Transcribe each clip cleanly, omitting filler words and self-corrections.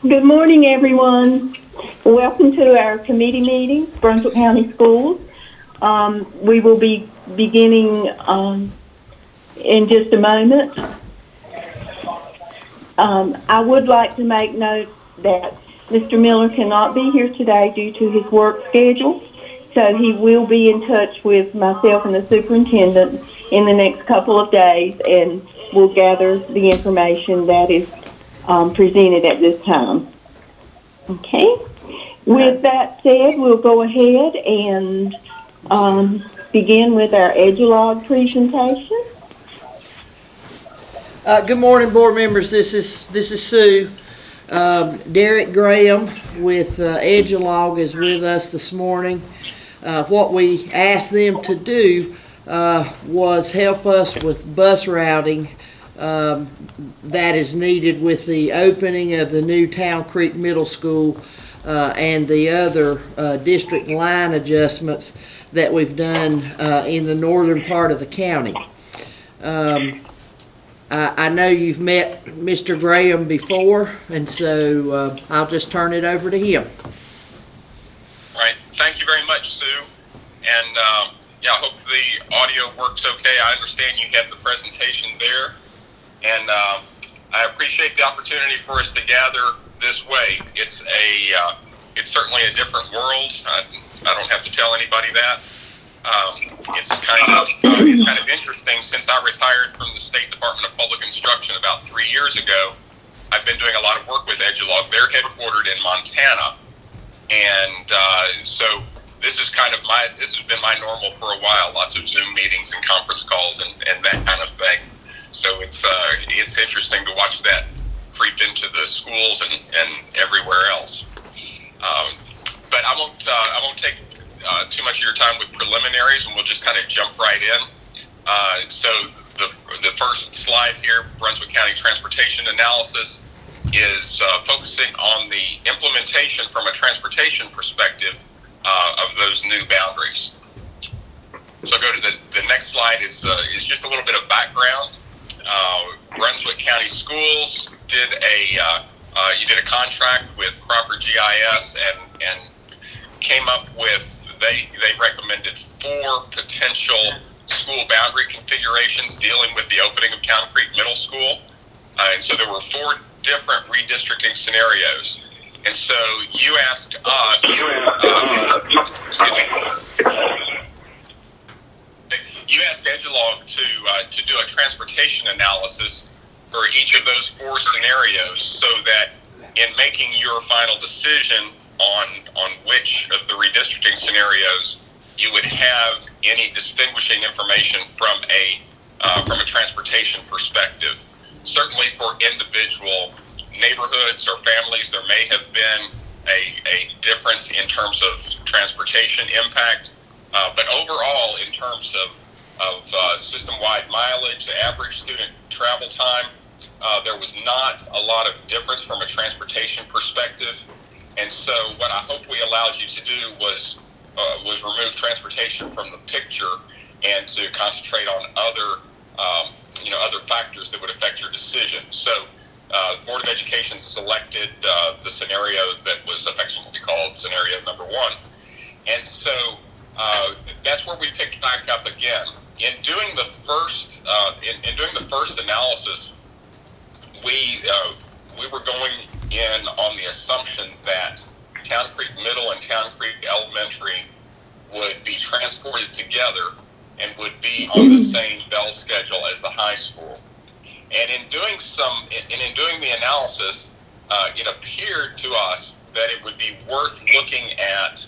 Good morning, everyone. Welcome to our committee meeting, Brunswick County Schools. We will be beginning in just a moment. I would like to make note that Mr. Miller cannot be here today due to his work schedule, so he will be in touch with myself and the superintendent in the next couple of days, and we'll gather the information that is presented at this time. Okay. With that said, we'll go ahead and begin with our Edulog presentation. Good morning, board members. This is Sue. Derek Graham with Edulog is with us this morning. What we asked them to do was help us with bus routing that is needed with the opening of the new Town Creek Middle School and the other district line adjustments that we've done in the northern part of the county. I know you've met Mr. Graham before, and so I'll just turn it over to him. All right. Thank you very much, Sue. And yeah, I hope the audio works okay. I understand you have the presentation there. And I appreciate the opportunity for us to gather this way. It's certainly a different world. I don't have to tell anybody that. It's kind of interesting. Since I retired from the State Department of Public Instruction about 3 years ago, I've been doing a lot of work with Edulog. They're headquartered in Montana, and so this has been my normal for a while. Lots of Zoom meetings and conference calls and that kind of thing. So it's interesting to watch that creep into the schools and everywhere else. But I won't take too much of your time with preliminaries, and we'll just kind of jump right in. So the first slide here, Brunswick County Transportation Analysis, is focusing on the implementation from a transportation perspective of those new boundaries. So go to the next slide is just a little bit of background. Brunswick County Schools did a contract with Cropper GIS and came up with they recommended 4 potential school boundary configurations dealing with the opening of Town Creek Middle School. And so there were 4 different redistricting scenarios. And so you asked us, you asked Edulog to do a transportation analysis for each of those 4 scenarios, so that in making your final decision on which of the redistricting scenarios you would have any distinguishing information from a transportation perspective. Certainly for individual neighborhoods or families, there may have been a difference in terms of transportation impact, but overall, in terms of system-wide mileage, the average student travel time, there was not a lot of difference from a transportation perspective. And so what I hope we allowed you to do was remove transportation from the picture and to concentrate on other factors that would affect your decision. So the Board of Education selected the scenario that was affectionately called scenario number 1. And so that's where we picked back up again. In doing the first analysis, we were going in on the assumption that Town Creek Middle and Town Creek Elementary would be transported together and would be on the same bell schedule as the high school. And in doing the analysis, it appeared to us that it would be worth looking at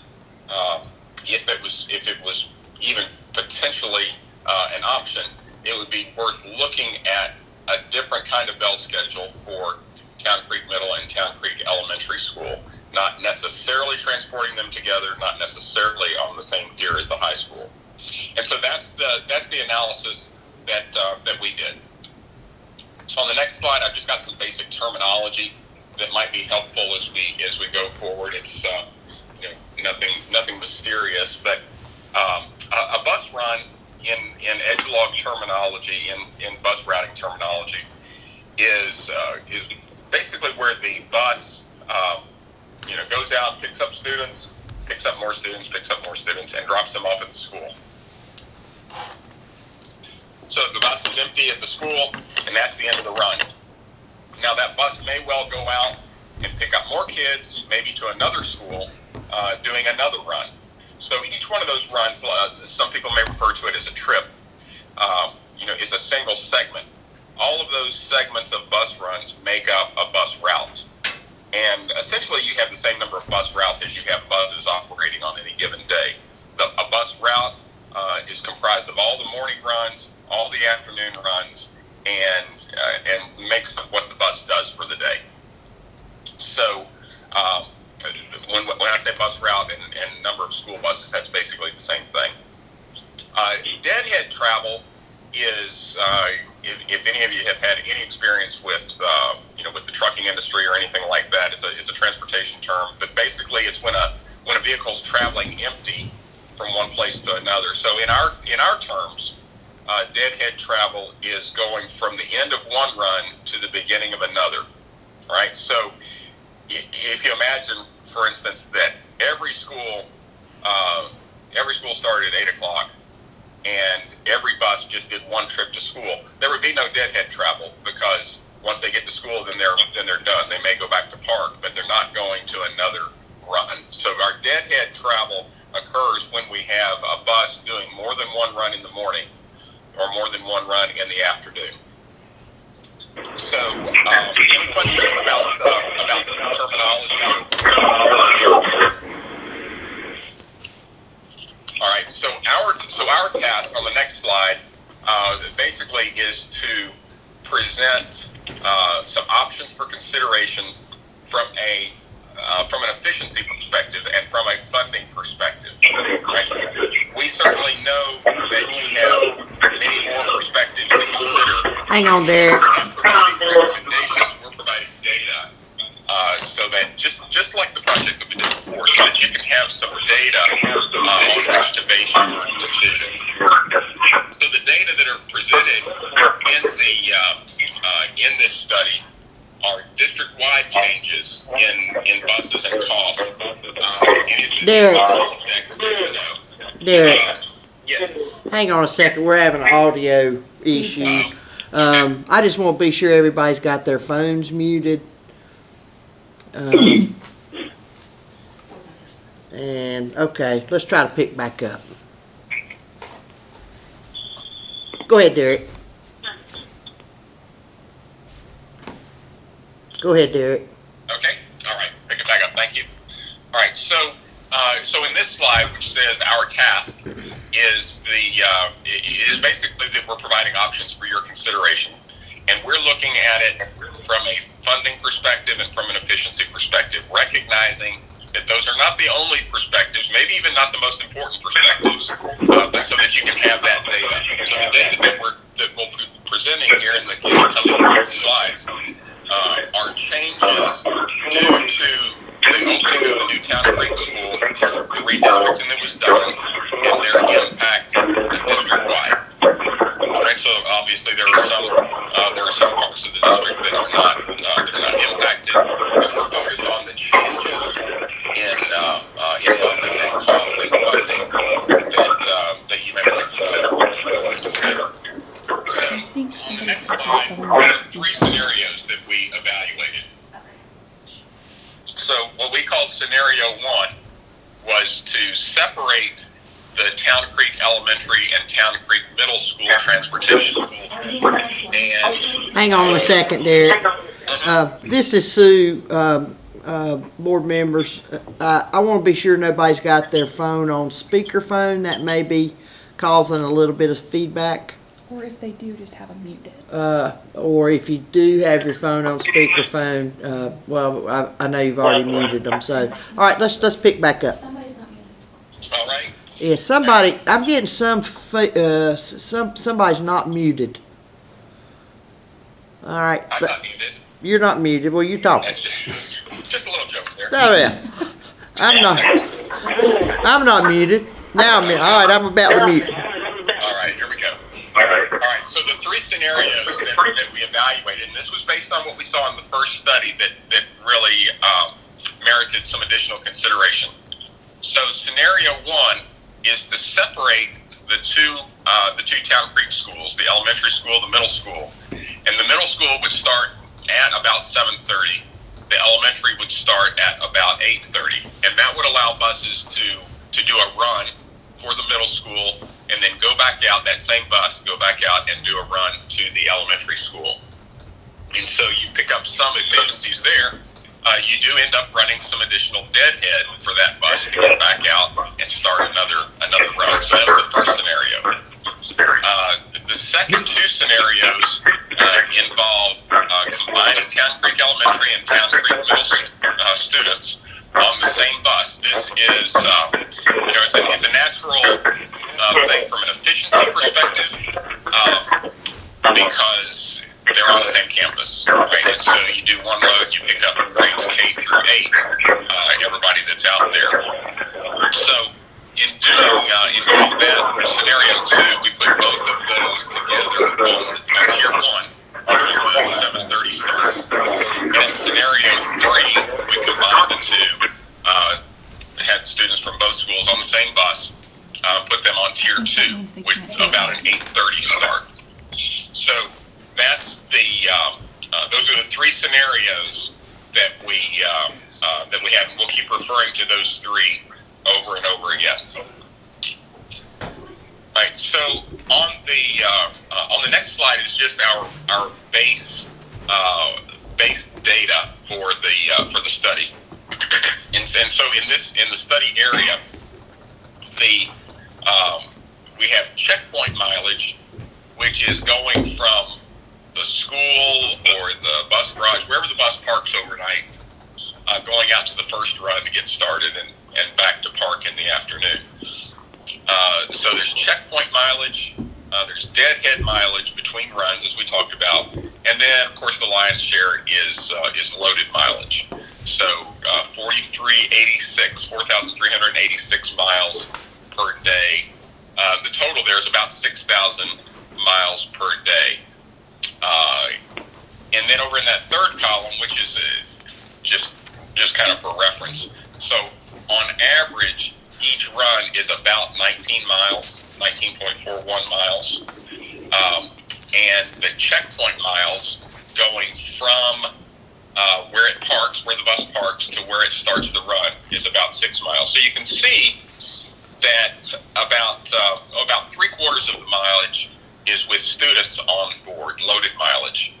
if it was even potentially an option. It would be worth looking at a different kind of bell schedule for Town Creek Middle and Town Creek Elementary School, not necessarily transporting them together, not necessarily on the same tier as the high school. And so that's the analysis that we did. So on the next slide, I've just got some basic terminology that might be helpful as we go forward. It's nothing mysterious, but a bus run in Edulog terminology, in bus routing terminology, is basically where the bus goes out, picks up students, picks up more students, and drops them off at the school. So the bus is empty at the school, and that's the end of the run. Now that bus may well go out and pick up more kids, maybe to another school, doing another run. So each one of those runs, some people may refer to it as a trip, is a single segment. All of those segments of bus runs make up a bus route. And essentially you have the same number of bus routes as you have buses operating on any given day. A bus route is comprised of all the morning runs, all the afternoon runs, and makes up what the bus does for the day. So when I say bus route and number of school buses, that's basically the same thing. Deadhead Travel is, if any of you have had any experience with the trucking industry or anything like that, it's a transportation term. But basically, it's when a vehicle's traveling empty from one place to another. So in our terms, Deadhead Travel is going from the end of one run to the beginning of another. Right. So if you imagine, for instance, that every school started at 8 o'clock. And every bus just did one trip to school, there would be no Deadhead Travel, because once they get to school, then they're done. They may go back to park, but they're not going to another run. So our Deadhead Travel occurs when we have a bus doing more than one run in the morning or more than one run in the afternoon. So any questions about the terminology? All right, so our task on the next slide basically is to present some options for consideration from an efficiency perspective and from a funding perspective. Right? We certainly know that you have many more perspectives to consider. Hang on there. We're providing recommendations, we're providing data. So that just like the project that we did before, so that you can have some data on which to base your decision. So the data that are presented in this study are district-wide changes in buses and costs. Derek. Derek. Yes. Hang on a second. We're having an audio issue. I just want to be sure everybody's got their phones muted. And okay, let's try to pick back up. Go ahead, Derek. Go ahead, Derek. Okay. All right. Pick it back up. Thank you. All right. So in this slide, which says our task, is basically that we're providing options for your consideration. And we're looking at it from a funding perspective and from an efficiency perspective, recognizing that those are not the only perspectives, maybe even not the most important perspectives, but so that you can have that data. So the data that we'll be presenting here in the coming slides are changes due to the opening of the new Town Creek School, the redistricting that was done, and their impact district-wide. Right, so obviously there are some parts of the district that are not impacted, but we're focused on the changes in buses and cost and funding that you may want to consider. So on the next slide, there are 3 scenarios that we evaluated. So what we called scenario 1 was to separate the Town Creek Elementary and Town Creek Middle School transportation. And Hang on a second, Derek. This is Sue, board members. I want to be sure nobody's got their phone on speakerphone. That may be causing a little bit of feedback. Or if they do, just have them muted. Or if you do have your phone on speakerphone, well, I know you've already muted them. So, all right, let's pick back up. Somebody's not muted. all right. Yeah, somebody. I'm getting somebody's not muted. All right, I'm not muted. you're not muted. Well, you talking. That's just a little joke there. Oh yeah, I'm not muted. Now I'm muted. All right, I'm about to mute. All right, here we go. All right, so the 3 scenarios that we evaluated, and this was based on what we saw in the first study that really merited some additional consideration. So scenario one is to separate the two Town Creek schools, the elementary school, the middle school, and the middle school would start at about 7:30. The elementary would start at about 8:30, and that would allow buses to do a run for the middle school, and then go back out, that same bus, go back out and do a run to the elementary school. And so you pick up some efficiencies there. You do end up running some additional deadhead for that bus to get back out and start another run. So that's the first scenario. The second two scenarios involve combining Town Creek Elementary and Town Creek Middle students on the same bus. This is, it's a natural thing from an efficiency perspective because they're on the same campus, right? And so you do one load, you pick up grades K through 8, everybody that's out there. So in doing that, scenario 2, we put both of those together on tier 1, which was the 7:30 start. And in scenario 3, we combined the two, had students from both schools on the same bus, put them on tier 2, which is about an 8:30 start. So that's those are the three scenarios that we have, and we'll keep referring to those three over and over again. All right. So on the next slide is just our base data for the study, and so in the study area, we have checkpoint mileage, which is going from the school or the bus garage, wherever the bus parks overnight, going out to the first run to get started and back to park in the afternoon. So there's checkpoint mileage, there's deadhead mileage between runs, as we talked about, and then of course the lion's share is loaded mileage. So 4,386 miles per day. The total there is about 6,000 miles per day. And then over in that third column, which is just kind of for reference, so on average, each run is about 19 miles, 19.41 miles. And the checkpoint miles going from where the bus parks to where it starts the run is about 6 miles. So you can see that about 3/4 of the mileage is with students on board, loaded mileage,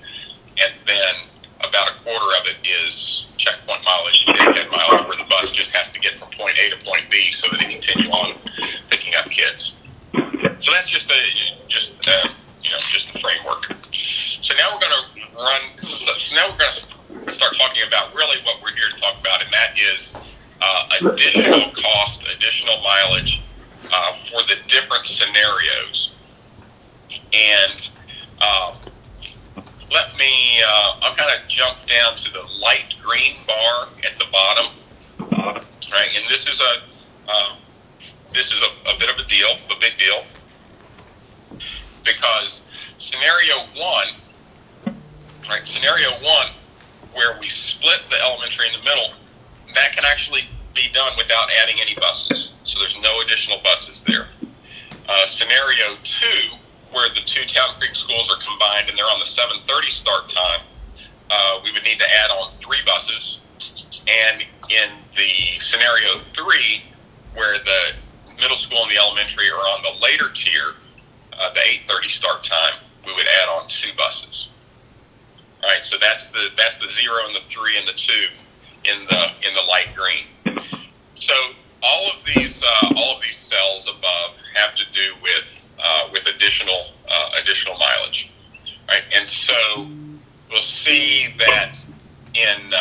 and then about 1/4 of it is checkpoint mileage, deadhead mileage, where the bus just has to get from point A to point B so that it can continue on picking up kids. So that's just the framework. So now we're going to start talking about really what we're here to talk about, and that is additional cost, additional mileage for the different scenarios. And I'll kind of jump down to the light green bar at the bottom, right? And this is a bit of a deal, a big deal, because scenario one, where we split the elementary in the middle, that can actually be done without adding any buses. So there's no additional buses there. Scenario 2, where the two Town Creek schools are combined and they're on the 7:30 start time, we would need to add on 3 buses. And in the scenario 3, where the middle school and the elementary are on the later tier, the 8:30 start time, we would add on 2 buses. All right, so that's the 0 and the 3 and the 2 in the light green. So all of these cells above have to do with additional mileage, right? And so we'll see that in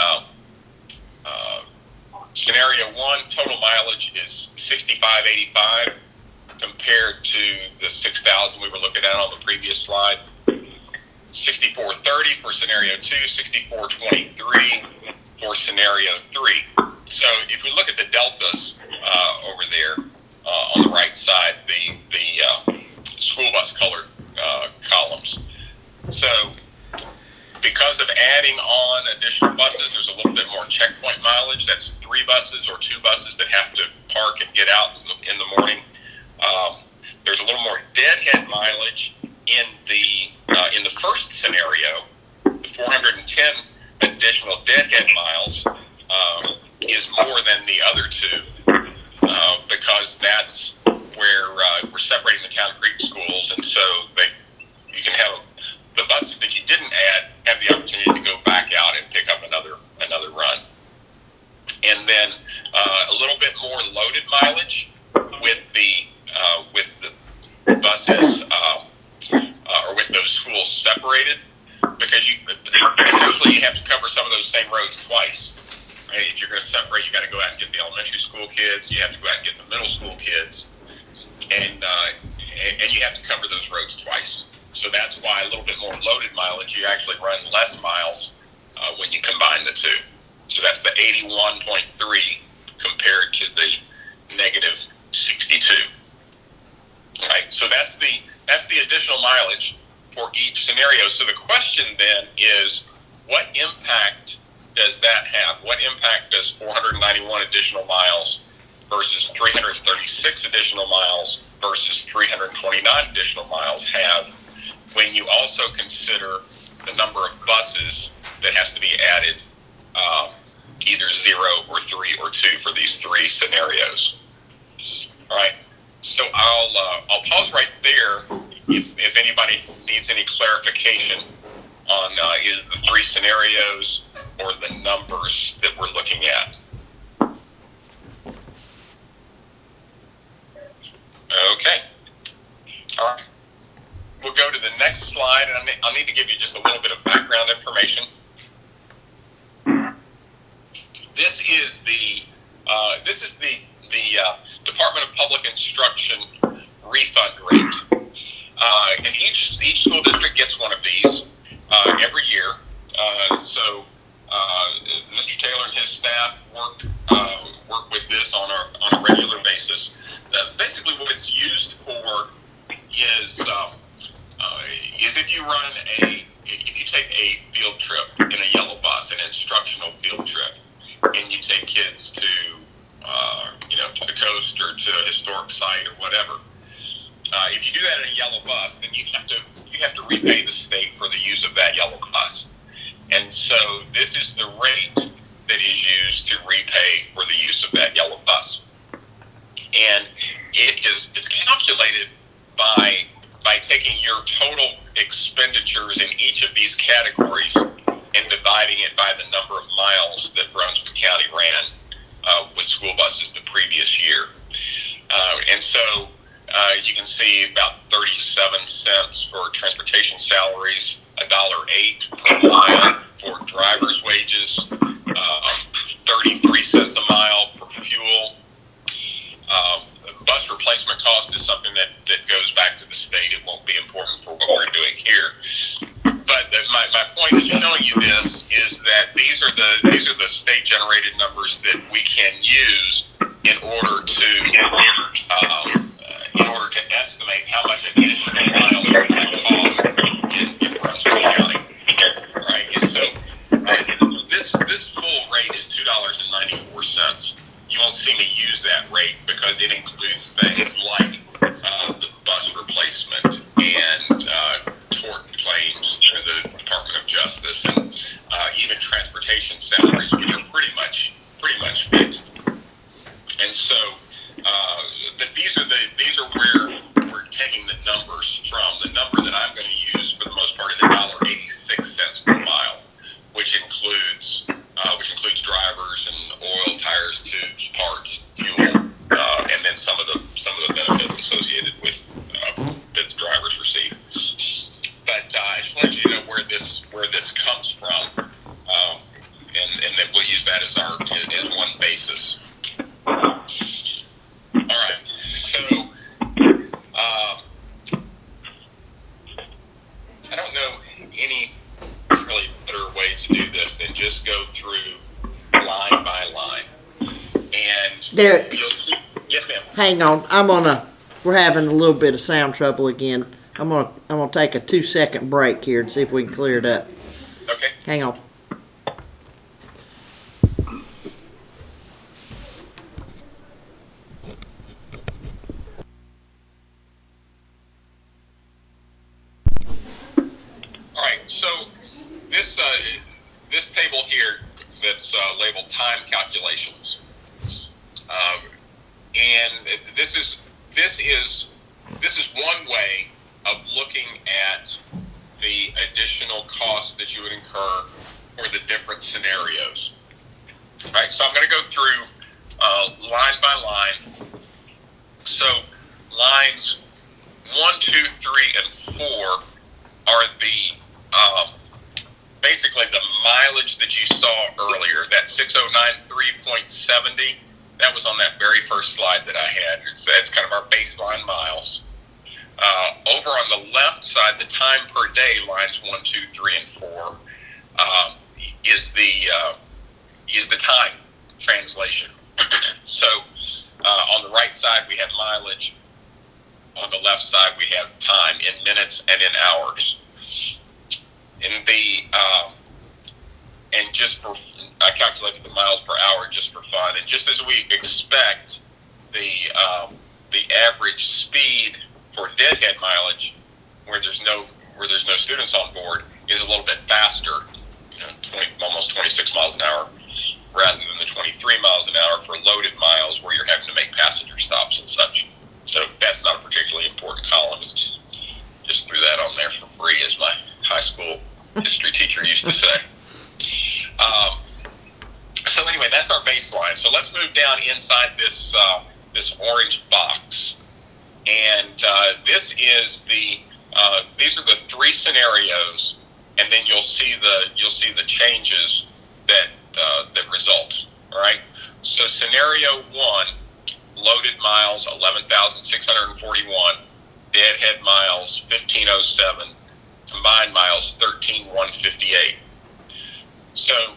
scenario 1, total mileage is 65.85 compared to the 6,000 we were looking at on the previous slide. 64.30 for scenario 2, 64.23 for scenario 3. So if we look at the deltas over there on the right side, the school bus colored columns. So because because of adding on additional buses, there's a little bit more checkpoint mileage. That's 3 buses or 2 buses that have to park and get out in the morning. There's a little more deadhead mileage in the first scenario. The 410 additional deadhead miles is more than the other 2 because that's where we're separating the Town Creek schools, and so you can have the buses that you didn't add have the opportunity to go back out and pick up another run. And then a little bit more loaded mileage with the buses or with those schools separated, because essentially you have to cover some of those same roads twice. Right? If you're going to separate, you got to go out and get the elementary school kids. You have to go out and get the middle school kids, and you have to cover those roads twice. So that's why a little bit more loaded mileage, you actually run less miles when you combine the 2. So that's the 81.3 compared to the negative 62. Right? So that's the additional mileage for each scenario. So the question then is, what impact does that have? What impact does 491 additional miles versus 336 additional miles versus 329 additional miles have when you also consider the number of buses that has to be added, either 0 or 3 or 2 for these 3 scenarios? All right. So I'll pause right there if anybody needs any clarification on either the 3 scenarios or the numbers that we're looking at. Okay. All right. We'll go to the next slide, and I'll need to give you just a little bit of background information. This is the Department of Public Instruction refund rate, and each school district gets one of these every year. So Mr. Taylor and his staff work with this on a regular basis. Basically, what it's used for is if you take a field trip in a yellow bus, an instructional field trip, and you take kids to to the coast or to a historic site or whatever. If you do that in a yellow bus, then you have to repay the state for the use of that yellow bus. And so this is the rate that is used to repay for the use of that yellow bus. And it's calculated by taking your total expenditures in each of these categories and dividing it by the number of miles that Brunswick County ran with school buses the previous year. And so you can see about 37 cents for transportation salaries, $1.08 per mile for driver's wages, 33 cents a mile for fuel. Bus replacement cost is something that goes back to the state. It won't be important for what we're doing here. But my point in showing you this is that these are the state generated numbers that we can use in order to estimate how much additional miles are going to cost in Brunswick County. Right? And so this full rate is $2.94. You won't see me use that rate because it includes things like the bus replacement and tort claims through the Department of Justice, and even transportation salaries, which are pretty much fixed. And so these are where we're taking the numbers from. The number that I'm going to use for the most part is $1.86 per mile, which includes drivers and oil, tires, tubes, parts, fuel, and then some of the benefits associated with that the drivers receive. But I just wanted you to know where this comes from, and then we'll use that as one basis. All right. So I don't know any really better way to do this than just go through line by line. And Derek, you'll see. Yes, ma'am. hang on. We're having a little bit of sound trouble again. I'm gonna take a 2-second break here and see if we can clear it up. Okay. Hang on. All right, so this table here that's labeled time calculations, and this is one way of looking at the additional costs that you would incur for the different scenarios. All right, so I'm going to go through line by line. So lines 1, 2, 3, and 4 are the basically the mileage that you saw earlier, that 6093.70. That was on that very first slide that I had. That's kind of our baseline miles. Over on the left side, the time per day, lines 1, 2, 3, and 4, is the time translation. So on the right side, we have mileage. On the left side, we have time in minutes and in hours. I calculated the miles per hour just for fun, and just as we expect, the average speed for deadhead mileage, where there's no students on board, is a little bit faster, almost 26 miles an hour, rather than the 23 miles an hour for loaded miles, where you're having to make passenger stops and such. So that's not a particularly important column. Just threw that on there for free, as my high school history teacher used to say. So anyway, that's our baseline. So let's move down inside this orange box, and these are the three scenarios, and then you'll see the changes that result. All right. So scenario 1, loaded miles 11,641, deadhead miles 1,507, combined miles 13,158. So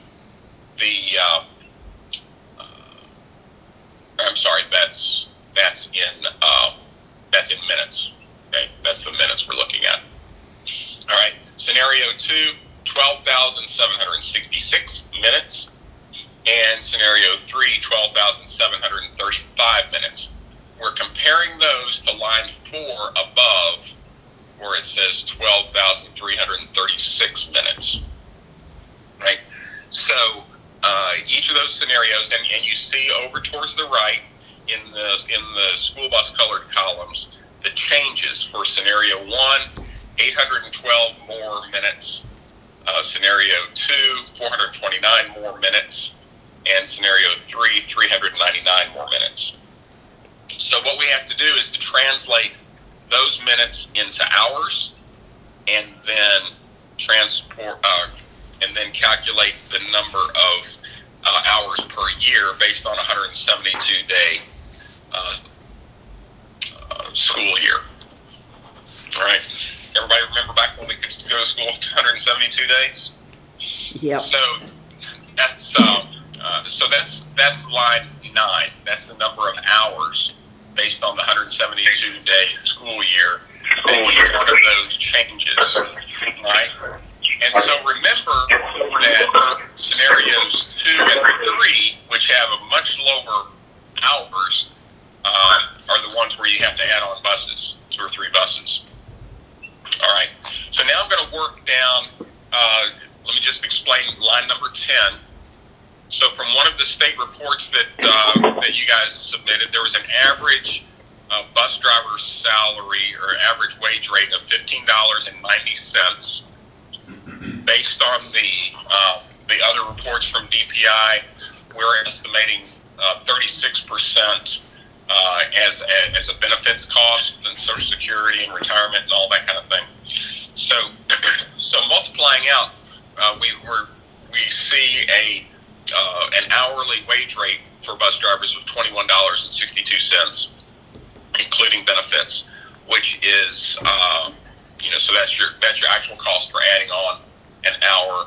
I'm sorry, that's in minutes. Okay, that's the minutes we're looking at. All right, scenario 2, 12,766 minutes, and scenario 3, 12,735 minutes. We're comparing those to line 4 above, where it says 12,336 minutes. Right? So each of those scenarios, and you see over towards the right in the school bus colored columns, the changes for scenario 1, 812 more minutes, scenario 2, 429 more minutes, and scenario 3, 399 more minutes. So what we have to do is to translate those minutes into hours, and then calculate the number of hours per year based on a 172-day school year. All right. Everybody remember back when we could go to school 172 days? Yep. So that's line 9. That's the number of hours based on the 172-day school year. And each one of those changes, right? And so remember that scenarios 2 and 3, which have a much lower hours, are the ones where you have to add on buses, 2 or 3 buses. All right. So now I'm going to work down. Let me just explain line number 10. So from one of the state reports that you guys submitted, there was an average bus driver's salary or average wage rate of $15.90. Based on the other reports from DPI, we're estimating 36% as a benefits cost and Social Security and retirement and all that kind of thing. So multiplying out, we see an hourly wage rate for bus drivers of $21.62, including benefits, which is so that's your actual cost for adding on an hour